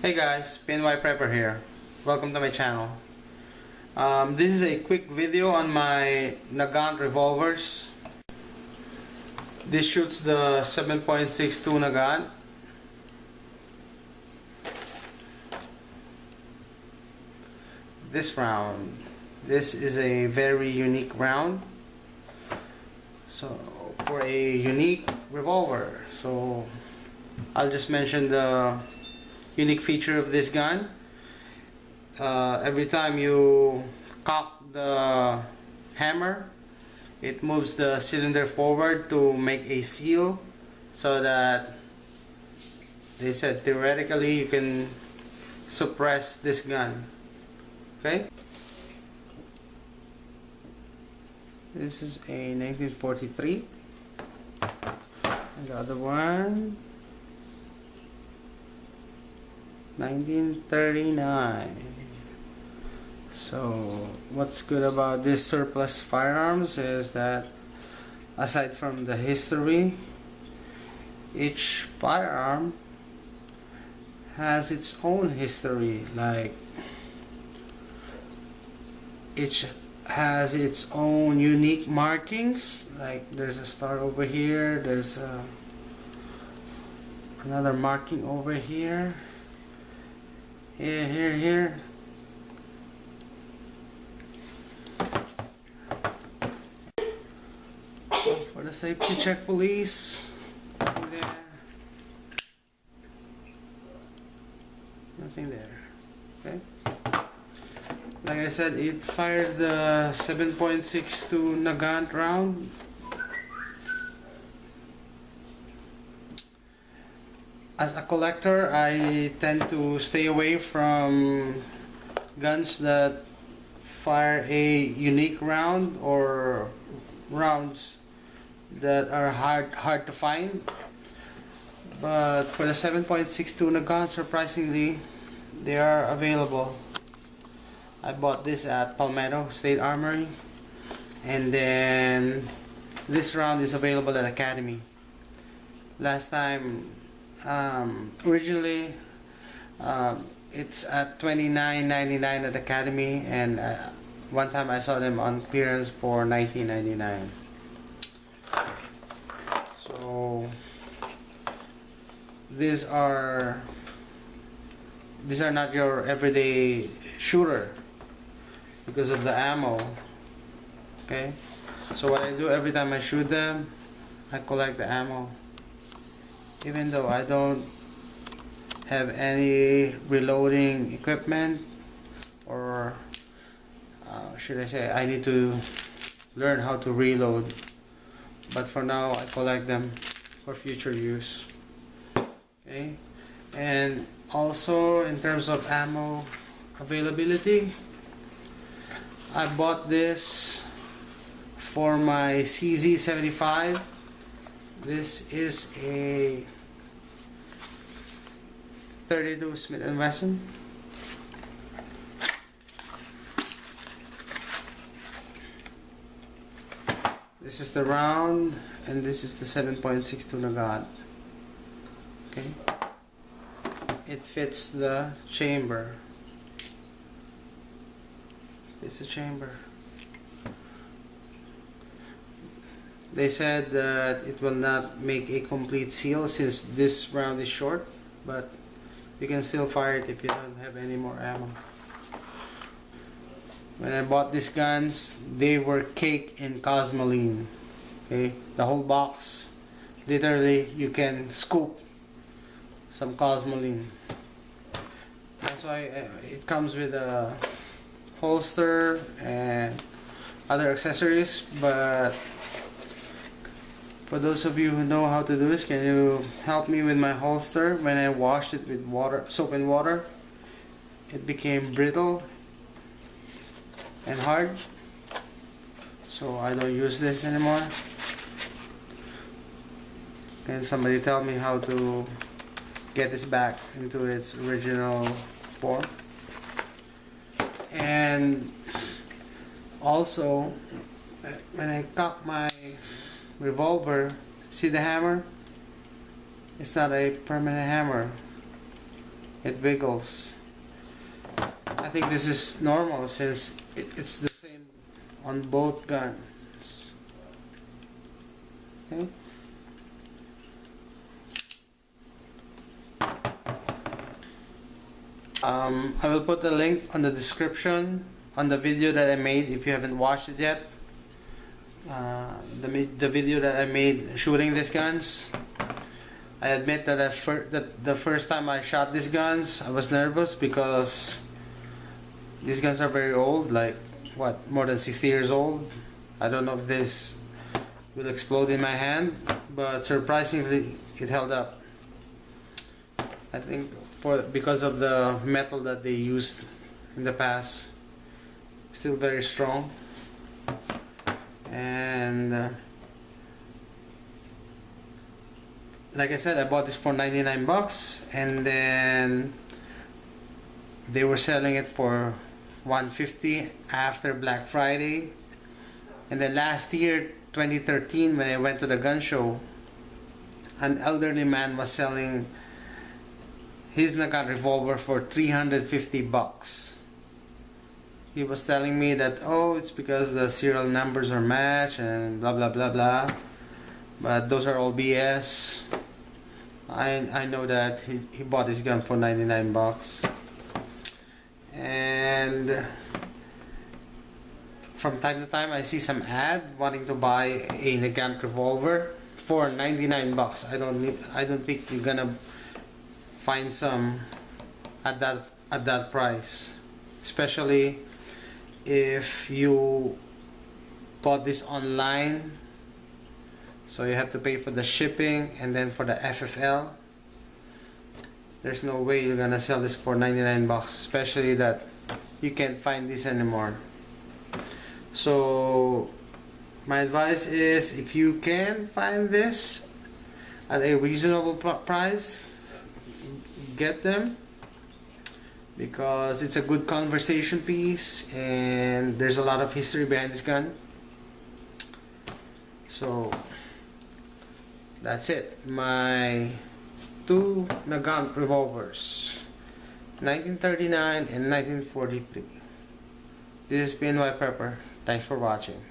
Hey guys, PNY Prepper here. Welcome to my channel. This is a quick video on my Nagant Revolvers. This shoots the 7.62 Nagant. This round. This is a very unique round. So for a unique revolver. So I'll just mention the unique feature of this gun. Every time you cock the hammer, it moves the cylinder forward to make a seal, so that they said theoretically you can suppress this gun. Okay, this is a 1943, and the other one 1939. So what's good about this surplus firearms is that aside from the history, each firearm has its own history. Like each has its own unique markings. Like there's a star over here, there's another marking over here. Here. For the safety check, police. Nothing there. Nothing there. Okay. Like I said, it fires the 7.62 Nagant round. As a collector, I tend to stay away from guns that fire a unique round or rounds that are hard to find. But for the 7.62 Nagant, surprisingly, they are available. I bought this at Palmetto State Armory, and then this round is available at Academy. Last time, originally it's at $29.99 at Academy, and one time I saw them on clearance for $19.99. So these are not your everyday shooter because of the ammo. Okay, so what I do every time I shoot them, I collect the ammo. Even though I don't have any reloading equipment, or should I say, I need to learn how to reload. But for now, I collect them for future use. Okay, and also in terms of ammo availability, I bought this for my CZ75. This is a 32 Smith & Wesson. This is the round, and this is the 7.62 Nagant. Okay, it fits the chamber. It's a chamber. They said that it will not make a complete seal since this round is short, but you can still fire it if you don't have any more ammo. When I bought these guns, they were caked in Cosmoline. Okay, the whole box, literally you can scoop some Cosmoline. That's why it comes with a holster and other accessories. But for those of you who know how to do this, can you help me with my holster? When I washed it with water, soap and water, it became brittle and hard, so I don't use this anymore. Can somebody tell me how to get this back into its original form? And also, when I cock my revolver, see the hammer? It's not a permanent hammer. it wiggles. I think this is normal since it's the same on both guns. Okay. I will put the link on the description on the video that I made if you haven't watched it yet. The video that I made shooting these guns. I admit that the first time I shot these guns, I was nervous because these guns are very old, like what, more than 60 years old. I don't know if this will explode in my hand, but surprisingly it held up. I think because of the metal that they used in the past. Still very strong. And like I said, I bought this for 99 bucks, and then they were selling it for 150 after Black Friday. And then last year, 2013, when I went to the gun show, an elderly man was selling his Nagant Revolver for 350 bucks. He was telling me that, oh, it's because the serial numbers are matched and blah blah blah blah, but those are all BS. I know that he bought his gun for 99 bucks. And from time to time I see some ad wanting to buy a Nagant Revolver for 99 bucks. I don't think you're gonna find some at that price, especially if you bought this online, so you have to pay for the shipping and then for the FFL. There's no way you're gonna sell this for 99 bucks, especially that you can't find this anymore. So my advice is, if you can find this at a reasonable price, get them, because it's a good conversation piece and there's a lot of history behind this gun. So that's it, my two Nagant Revolvers, 1939 and 1943. This has been Y Pepper. Thanks for watching.